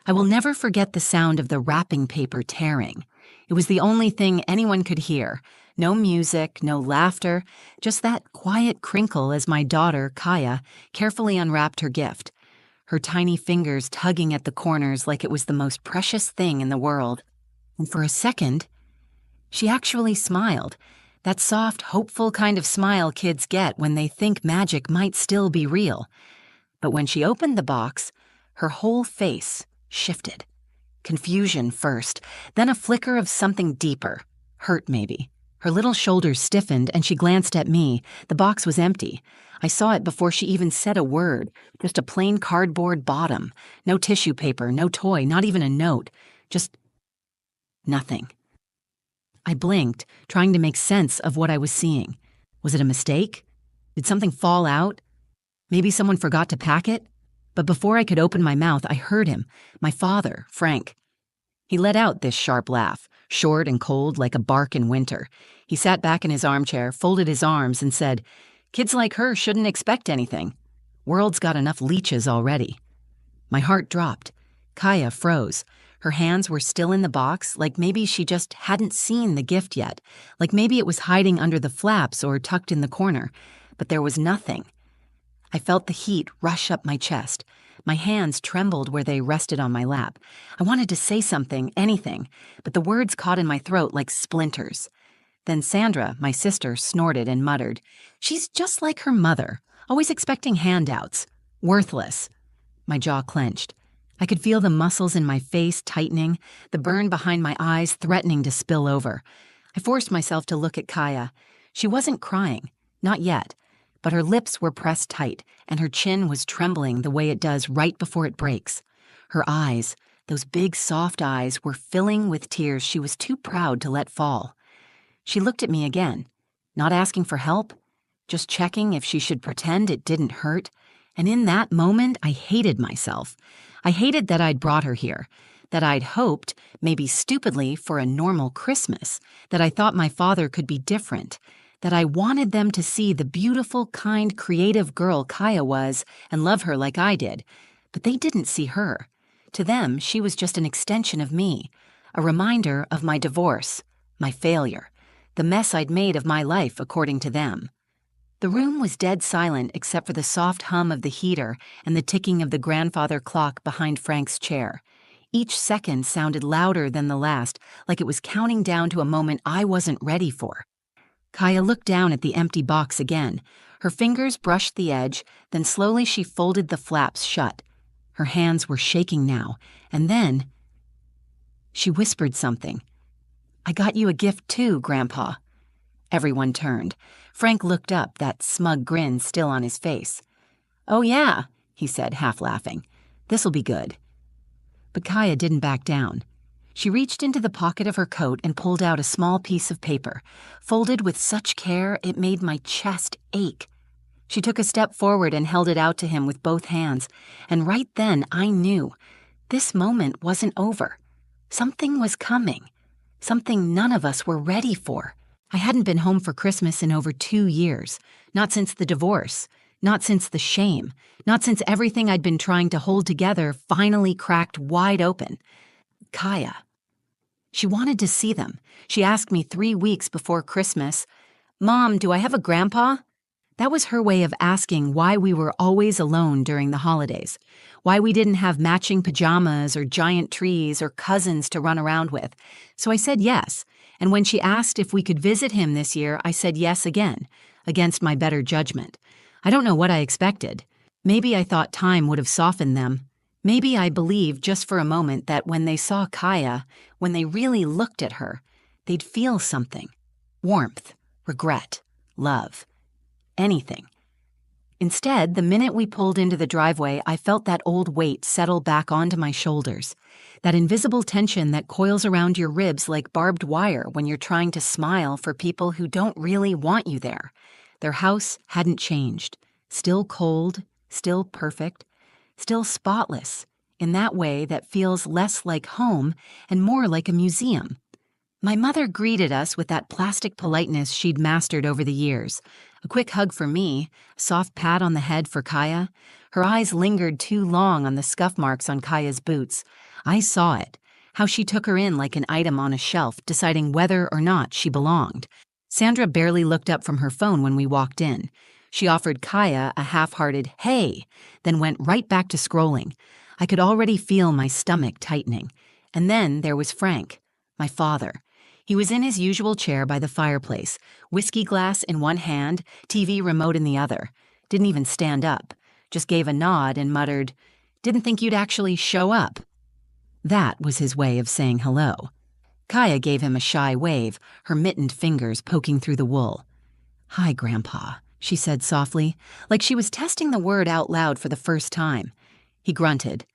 I will never forget the sound of the wrapping paper tearing. It was the only thing anyone could hear. No music, no laughter, just that quiet crinkle as my daughter, Kaya, carefully unwrapped her gift, her tiny fingers tugging at the corners like it was the most precious thing in the world. And for a second, she actually smiled, that soft, hopeful kind of smile kids get when they think magic might still be real. But when she opened the box, her whole face shifted. Confusion first, then a flicker of something deeper. Hurt, maybe. Her little shoulders stiffened and she glanced at me. The box was empty. I saw it before she even said a word. Just a plain cardboard bottom. No tissue paper, no toy, not even a note. Just nothing. I blinked, trying to make sense of what I was seeing. Was it a mistake? Did something fall out? Maybe someone forgot to pack it? But before I could open my mouth, I heard him, my father, Frank. He let out this sharp laugh, short and cold like a bark in winter. He sat back in his armchair, folded his arms, and said, "Kids like her shouldn't expect anything. World's got enough leeches already." My heart dropped. Kaya froze. Her hands were still in the box, like maybe she just hadn't seen the gift yet, like maybe it was hiding under the flaps or tucked in the corner. But there was nothing. I felt the heat rush up my chest. My hands trembled where they rested on my lap. I wanted to say something, anything, but the words caught in my throat like splinters. Then Sandra, my sister, snorted and muttered, "She's just like her mother, always expecting handouts. Worthless." My jaw clenched. I could feel the muscles in my face tightening, the burn behind my eyes threatening to spill over. I forced myself to look at Kaya. She wasn't crying, not yet. But her lips were pressed tight, and her chin was trembling the way it does right before it breaks. Her eyes, those big soft eyes, were filling with tears she was too proud to let fall. She looked at me again, not asking for help, just checking if she should pretend it didn't hurt. And in that moment, I hated myself. I hated that I'd brought her here, that I'd hoped, maybe stupidly, for a normal Christmas, that I thought my father could be different, that I wanted them to see the beautiful, kind, creative girl Kaya was and love her like I did. But they didn't see her. To them, she was just an extension of me, a reminder of my divorce, my failure, the mess I'd made of my life according to them. The room was dead silent except for the soft hum of the heater and the ticking of the grandfather clock behind Frank's chair. Each second sounded louder than the last, like it was counting down to a moment I wasn't ready for. Kaya looked down at the empty box again. Her fingers brushed the edge, then slowly she folded the flaps shut. Her hands were shaking now, and then she whispered something. "I got you a gift too, Grandpa." Everyone turned. Frank looked up, that smug grin still on his face. "Oh yeah," he said, half laughing. "This'll be good." But Kaya didn't back down. She reached into the pocket of her coat and pulled out a small piece of paper, folded with such care it made my chest ache. She took a step forward and held it out to him with both hands, and right then I knew this moment wasn't over. Something was coming, something none of us were ready for. I hadn't been home for Christmas in over 2 years, not since the divorce, not since the shame, not since everything I'd been trying to hold together finally cracked wide open. Kaya. She wanted to see them. She asked me 3 weeks before Christmas, "Mom, do I have a grandpa?" That was her way of asking why we were always alone during the holidays, why we didn't have matching pajamas or giant trees or cousins to run around with. So I said yes, and when she asked if we could visit him this year, I said yes again, against my better judgment. I don't know what I expected. Maybe I thought time would have softened them. Maybe I believed just for a moment that when they saw Kaya, when they really looked at her, they'd feel something. Warmth, regret, love, anything. Instead, the minute we pulled into the driveway, I felt that old weight settle back onto my shoulders, that invisible tension that coils around your ribs like barbed wire when you're trying to smile for people who don't really want you there. Their house hadn't changed, still cold, still perfect, still spotless, in that way that feels less like home and more like a museum. My mother greeted us with that plastic politeness she'd mastered over the years. A quick hug for me, a soft pat on the head for Kaya. Her eyes lingered too long on the scuff marks on Kaya's boots. I saw it, how she took her in like an item on a shelf, deciding whether or not she belonged. Sandra barely looked up from her phone when we walked in. She offered Kaya a half-hearted "hey," then went right back to scrolling. I could already feel my stomach tightening. And then there was Frank, my father. He was in his usual chair by the fireplace, whiskey glass in one hand, TV remote in the other. Didn't even stand up, just gave a nod and muttered, "Didn't think you'd actually show up." That was his way of saying hello. Kaya gave him a shy wave, her mittened fingers poking through the wool. "Hi, Grandpa," she said softly, like she was testing the word out loud for the first time. He grunted.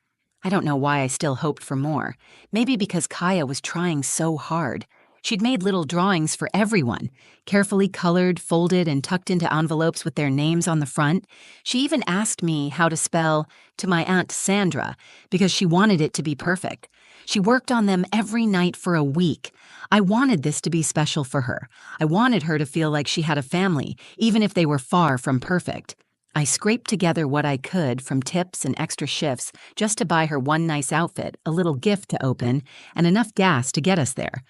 I don't know why I still hoped for more. Maybe because Kaya was trying so hard. She'd made little drawings for everyone, carefully colored, folded, and tucked into envelopes with their names on the front. She even asked me how to spell "to my Aunt Sandra" because she wanted it to be perfect. She worked on them every night for a week. I wanted this to be special for her. I wanted her to feel like she had a family, even if they were far from perfect. I scraped together what I could from tips and extra shifts just to buy her one nice outfit, a little gift to open, and enough gas to get us there.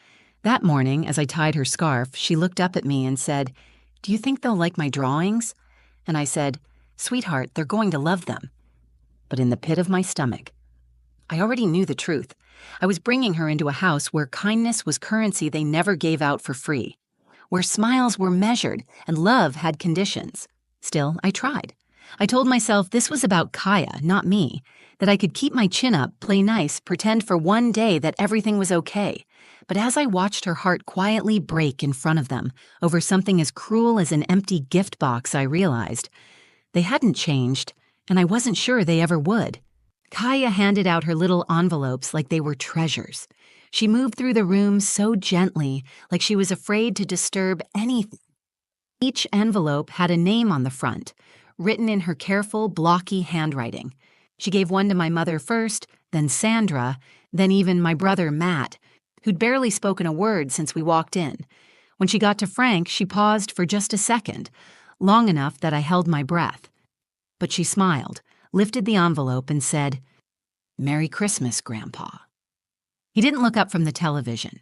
That morning, as I tied her scarf, she looked up at me and said, "Do you think they'll like my drawings?" And I said, "Sweetheart, they're going to love them." But in the pit of my stomach, I already knew the truth. I was bringing her into a house where kindness was currency they never gave out for free, where smiles were measured and love had conditions. Still, I tried. I told myself this was about Kaya, not me, that I could keep my chin up, play nice, pretend for one day that everything was okay. But as I watched her heart quietly break in front of them over something as cruel as an empty gift box, I realized they hadn't changed, and I wasn't sure they ever would. Kaya handed out her little envelopes like they were treasures. She moved through the room so gently, like she was afraid to disturb anything. Each envelope had a name on the front, written in her careful, blocky handwriting. She gave one to my mother first, then Sandra, then even my brother Matt, who'd barely spoken a word since we walked in. When she got to Frank, she paused for just a second, long enough that I held my breath. But she smiled, lifted the envelope, and said, "Merry Christmas, Grandpa." He didn't look up from the television,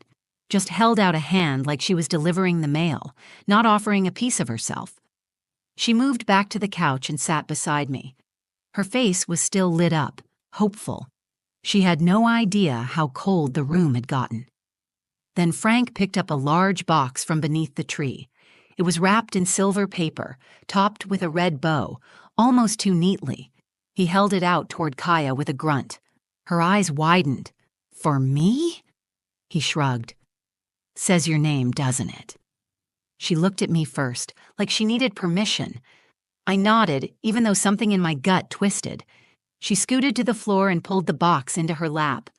just held out a hand like she was delivering the mail, not offering a piece of herself. She moved back to the couch and sat beside me. Her face was still lit up, hopeful. She had no idea how cold the room had gotten. Then Frank picked up a large box from beneath the tree. It was wrapped in silver paper, topped with a red bow, almost too neatly. He held it out toward Kaya with a grunt. Her eyes widened. "For me?" He shrugged. "Says your name, doesn't it?" She looked at me first, like she needed permission. I nodded, even though something in my gut twisted. She scooted to the floor and pulled the box into her lap.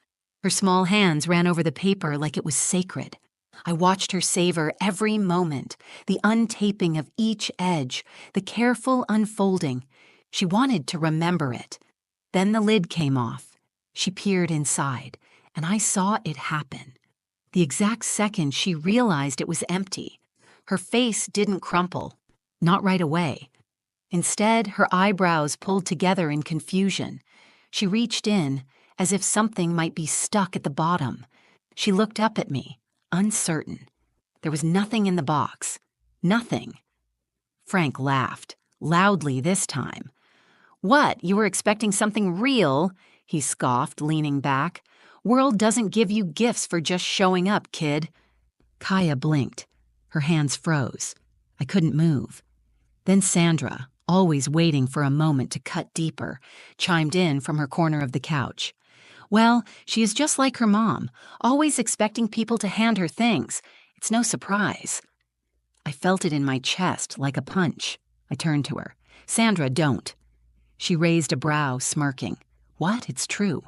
Her small hands ran over the paper like it was sacred. I watched her savor every moment, the untaping of each edge, the careful unfolding. She wanted to remember it. Then the lid came off. She peered inside, and I saw it happen. The exact second she realized it was empty. Her face didn't crumple, not right away. Instead, her eyebrows pulled together in confusion. She reached in, as if something might be stuck at the bottom. She looked up at me, uncertain. There was nothing in the box. Nothing. Frank laughed, loudly this time. "What, you were expecting something real?" he scoffed, leaning back. "World doesn't give you gifts for just showing up, kid." Kaya blinked. Her hands froze. I couldn't move. Then Sandra, always waiting for a moment to cut deeper, chimed in from her corner of the couch. "Well, she is just like her mom, always expecting people to hand her things. It's no surprise." I felt it in my chest like a punch. I turned to her. "Sandra, don't." She raised a brow, smirking. "What? It's true."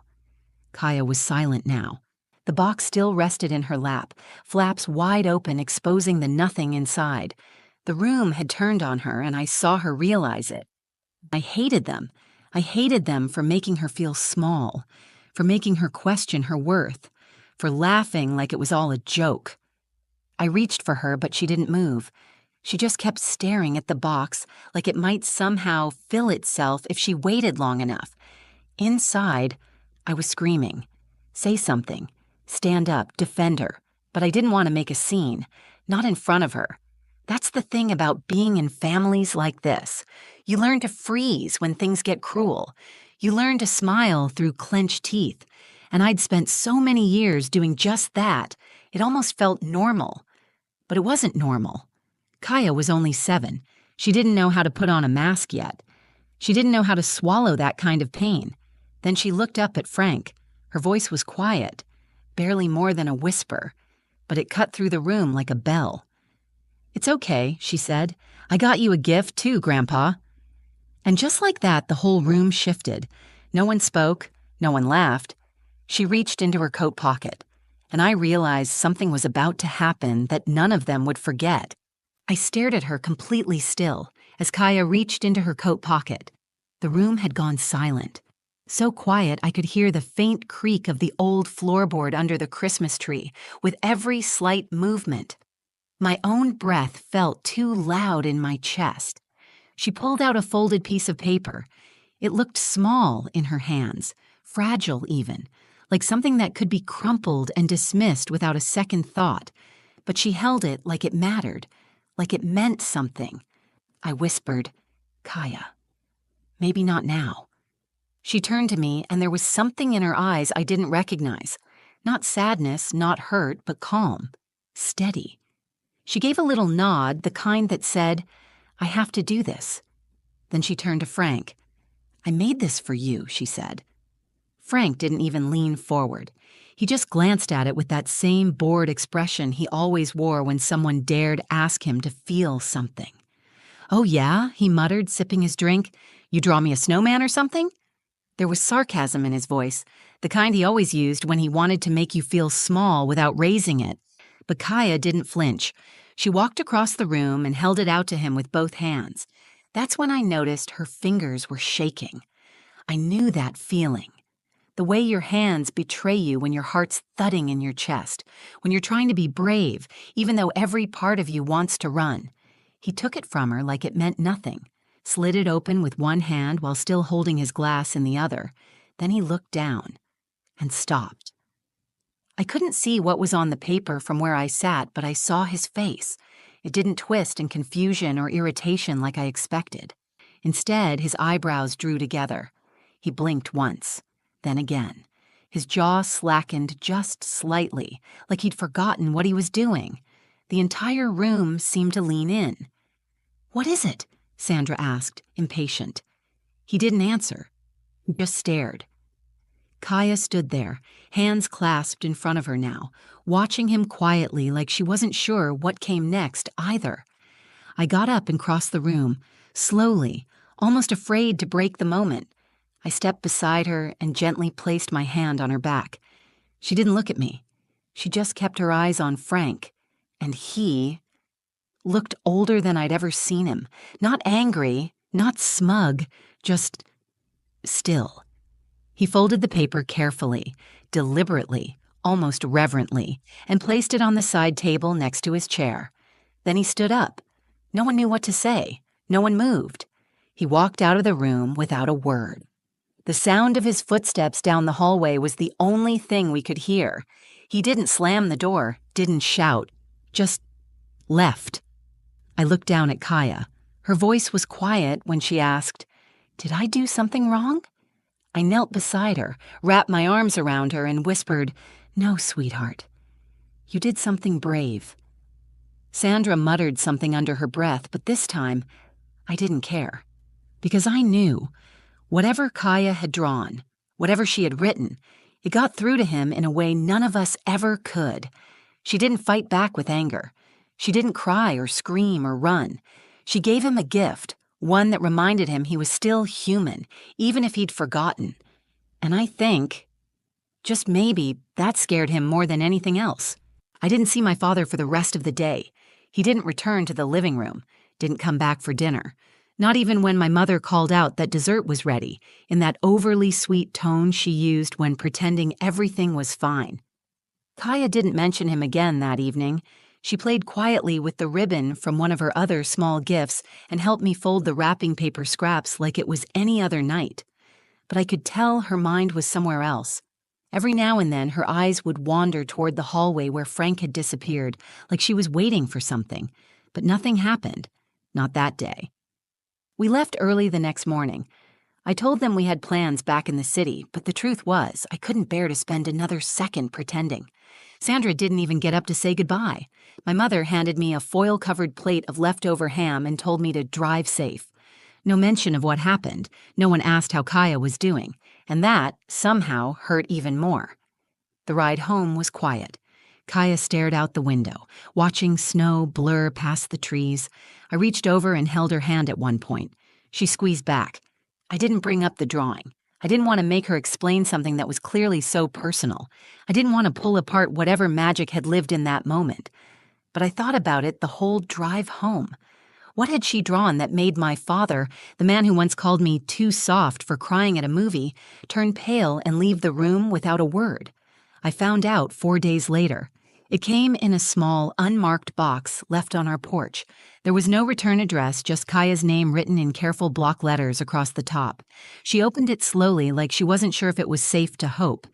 Kaya was silent now. The box still rested in her lap, flaps wide open, exposing the nothing inside. The room had turned on her, and I saw her realize it. I hated them. I hated them for making her feel small, for making her question her worth, for laughing like it was all a joke. I reached for her, but she didn't move. She just kept staring at the box like it might somehow fill itself if she waited long enough. Inside, I was screaming. say something, stand up, defend her, but I didn't want to make a scene, not in front of her. That's the thing about being in families like this. You learn to freeze when things get cruel. You learn to smile through clenched teeth. And I'd spent so many years doing just that, it almost felt normal. But it wasn't normal. Kaya was only 7. She didn't know how to put on a mask yet. She didn't know how to swallow that kind of pain. Then she looked up at Frank. Her voice was quiet, barely more than a whisper, but it cut through the room like a bell. "It's okay," she said. "I got you a gift too, Grandpa." And just like that, the whole room shifted. No one spoke, no one laughed. She reached into her coat pocket, and I realized something was about to happen that none of them would forget. I stared at her completely still as Kaya reached into her coat pocket. The room had gone silent. So quiet I could hear the faint creak of the old floorboard under the Christmas tree with every slight movement. My own breath felt too loud in my chest. She pulled out a folded piece of paper. It looked small in her hands, fragile even, like something that could be crumpled and dismissed without a second thought. But she held it like it mattered, like it meant something. I whispered, "Kaya, maybe not now." She turned to me, and there was something in her eyes I didn't recognize. Not sadness, not hurt, but calm, steady. She gave a little nod, the kind that said, "I have to do this." Then she turned to Frank. "I made this for you," she said. Frank didn't even lean forward. He just glanced at it with that same bored expression he always wore when someone dared ask him to feel something. "Oh yeah?" he muttered, sipping his drink. "You draw me a snowman or something?" There was sarcasm in his voice, the kind he always used when he wanted to make you feel small without raising it. But Kaya didn't flinch. She walked across the room and held it out to him with both hands. That's when I noticed her fingers were shaking. I knew that feeling. The way your hands betray you when your heart's thudding in your chest, when you're trying to be brave, even though every part of you wants to run. He took it from her like it meant nothing, slid it open with one hand while still holding his glass in the other. Then he looked down and stopped. I couldn't see what was on the paper from where I sat, but I saw his face. It didn't twist in confusion or irritation like I expected. Instead, his eyebrows drew together. He blinked once, then again. His jaw slackened just slightly, like he'd forgotten what he was doing. The entire room seemed to lean in. "What is it?" Sandra asked, impatient. He didn't answer. He just stared. Kaya stood there, hands clasped in front of her now, watching him quietly like she wasn't sure what came next either. I got up and crossed the room, slowly, almost afraid to break the moment. I stepped beside her and gently placed my hand on her back. She didn't look at me. She just kept her eyes on Frank, and he looked older than I'd ever seen him. Not angry, not smug, just still. He folded the paper carefully, deliberately, almost reverently, and placed it on the side table next to his chair. Then he stood up. No one knew what to say. No one moved. He walked out of the room without a word. The sound of his footsteps down the hallway was the only thing we could hear. He didn't slam the door, didn't shout, just left. I looked down at Kaya. Her voice was quiet when she asked, "Did I do something wrong?" I knelt beside her, wrapped my arms around her, and whispered, "No, sweetheart. You did something brave." Sandra muttered something under her breath, but this time, I didn't care. Because I knew, whatever Kaya had drawn, whatever she had written, it got through to him in a way none of us ever could. She didn't fight back with anger. She didn't cry or scream or run. She gave him a gift, one that reminded him he was still human, even if he'd forgotten. And I think, just maybe, that scared him more than anything else. I didn't see my father for the rest of the day. He didn't return to the living room, didn't come back for dinner. Not even when my mother called out that dessert was ready, in that overly sweet tone she used when pretending everything was fine. Kaya didn't mention him again that evening. She played quietly with the ribbon from one of her other small gifts and helped me fold the wrapping paper scraps like it was any other night. But I could tell her mind was somewhere else. Every now and then, her eyes would wander toward the hallway where Frank had disappeared, like she was waiting for something. But nothing happened. Not that day. We left early the next morning. I told them we had plans back in the city, but the truth was, I couldn't bear to spend another second pretending. Sandra didn't even get up to say goodbye. My mother handed me a foil-covered plate of leftover ham and told me to drive safe. No mention of what happened. No one asked how Kaya was doing, and that, somehow, hurt even more. The ride home was quiet. Kaya stared out the window, watching snow blur past the trees. I reached over and held her hand at one point. She squeezed back. I didn't bring up the drawing. I didn't want to make her explain something that was clearly so personal. I didn't want to pull apart whatever magic had lived in that moment. But I thought about it the whole drive home. What had she drawn that made my father, the man who once called me too soft for crying at a movie, turn pale and leave the room without a word? I found out 4 days later. It came in a small, unmarked box left on our porch. There was no return address, just Kaya's name written in careful block letters across the top. She opened it slowly, like she wasn't sure if it was safe to hope.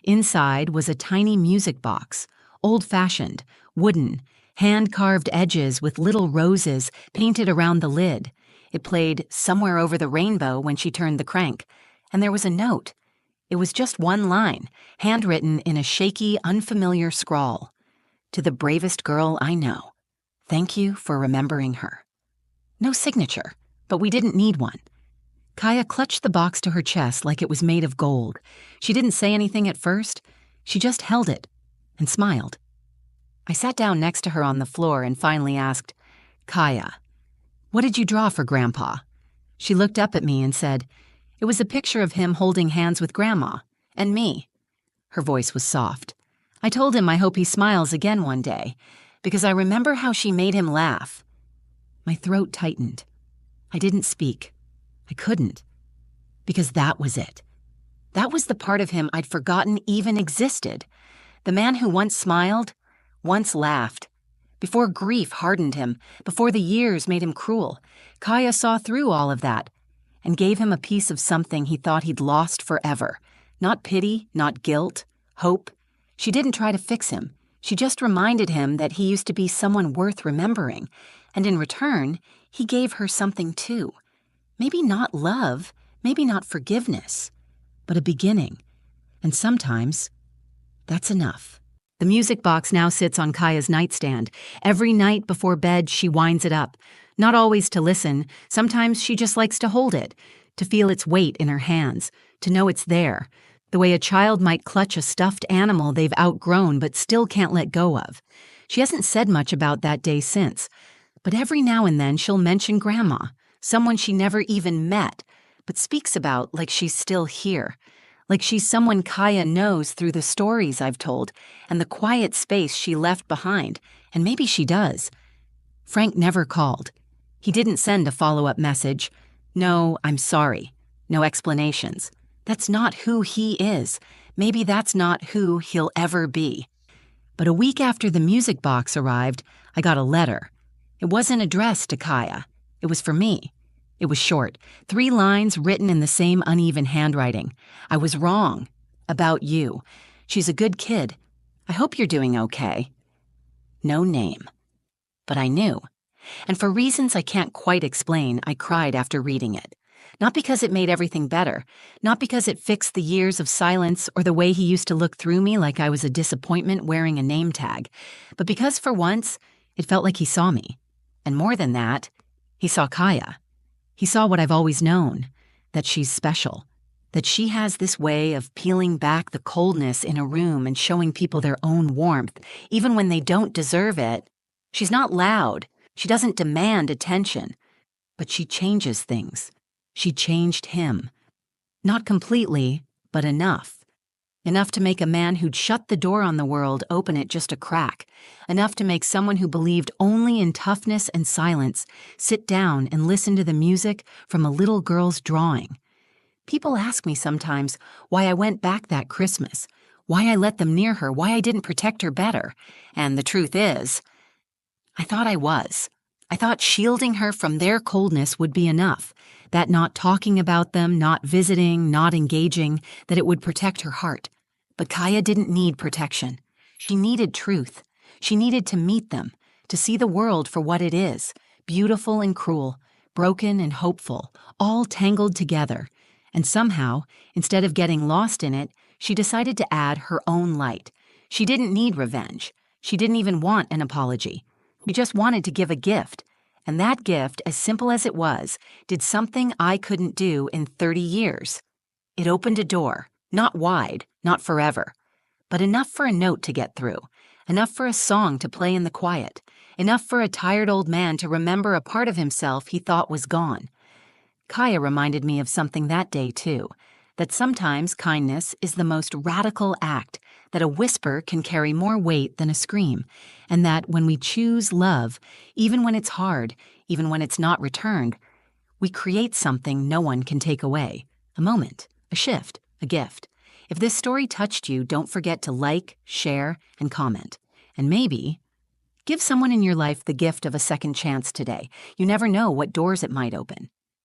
Inside was a tiny music box, old-fashioned, wooden, hand-carved edges with little roses painted around the lid. It played "Somewhere Over the Rainbow" when she turned the crank. And there was a note. It was just one line, handwritten in a shaky, unfamiliar scrawl. To the bravest girl I know. Thank you for remembering her. No signature, but we didn't need one. Kaya clutched the box to her chest like it was made of gold. She didn't say anything at first. She just held it and smiled. I sat down next to her on the floor and finally asked, "Kaya, what did you draw for Grandpa?" She looked up at me and said, "It was a picture of him holding hands with Grandma, and me." Her voice was soft. I told him I hope he smiles again one day, because I remember how she made him laugh. My throat tightened. I didn't speak. I couldn't. Because that was it. That was the part of him I'd forgotten even existed. The man who once smiled, once laughed. Before grief hardened him, before the years made him cruel, Kaya saw through all of that and gave him a piece of something he thought he'd lost forever. Not pity, not guilt, hope. She didn't try to fix him. She just reminded him that he used to be someone worth remembering, and in return, he gave her something too. Maybe not love, maybe not forgiveness, but a beginning. And sometimes, that's enough. The music box now sits on Kaya's nightstand. Every night before bed, she winds it up. Not always to listen. Sometimes she just likes to hold it, to feel its weight in her hands, to know it's there, the way a child might clutch a stuffed animal they've outgrown but still can't let go of. She hasn't said much about that day since, but every now and then she'll mention Grandma, someone she never even met, but speaks about like she's still here, like she's someone Kaya knows through the stories I've told and the quiet space she left behind, and maybe she does. Frank never called. He didn't send a follow-up message. No, I'm sorry. No explanations. That's not who he is. Maybe that's not who he'll ever be. But a week after the music box arrived, I got a letter. It wasn't addressed to Kaya. It was for me. It was short, 3 lines written in the same uneven handwriting. I was wrong. About you. She's a good kid. I hope you're doing okay. No name. But I knew. And for reasons I can't quite explain, I cried after reading it. Not because it made everything better, not because it fixed the years of silence or the way he used to look through me like I was a disappointment wearing a name tag, but because for once, it felt like he saw me. And more than that, he saw Kaya. He saw what I've always known, that she's special, that she has this way of peeling back the coldness in a room and showing people their own warmth, even when they don't deserve it. She's not loud. She doesn't demand attention. But she changes things. She changed him. Not completely, but enough. Enough to make a man who'd shut the door on the world open it just a crack. Enough to make someone who believed only in toughness and silence sit down and listen to the music from a little girl's drawing. People ask me sometimes why I went back that Christmas, why I let them near her, why I didn't protect her better. And the truth is, I thought I was. I thought shielding her from their coldness would be enough, that not talking about them, not visiting, not engaging, that it would protect her heart. But Kaya didn't need protection. She needed truth. She needed to meet them, to see the world for what it is, beautiful and cruel, broken and hopeful, all tangled together. And somehow, instead of getting lost in it, she decided to add her own light. She didn't need revenge. She didn't even want an apology. She just wanted to give a gift. And that gift, as simple as it was, did something I couldn't do in 30 years. It opened a door, not wide, not forever, but enough for a note to get through, enough for a song to play in the quiet, enough for a tired old man to remember a part of himself he thought was gone. Kaya reminded me of something that day, too, that sometimes kindness is the most radical act, that a whisper can carry more weight than a scream, and that when we choose love, even when it's hard, even when it's not returned, we create something no one can take away, a moment, a shift, a gift. If this story touched you, don't forget to like, share, and comment. And maybe give someone in your life the gift of a second chance today. You never know what doors it might open.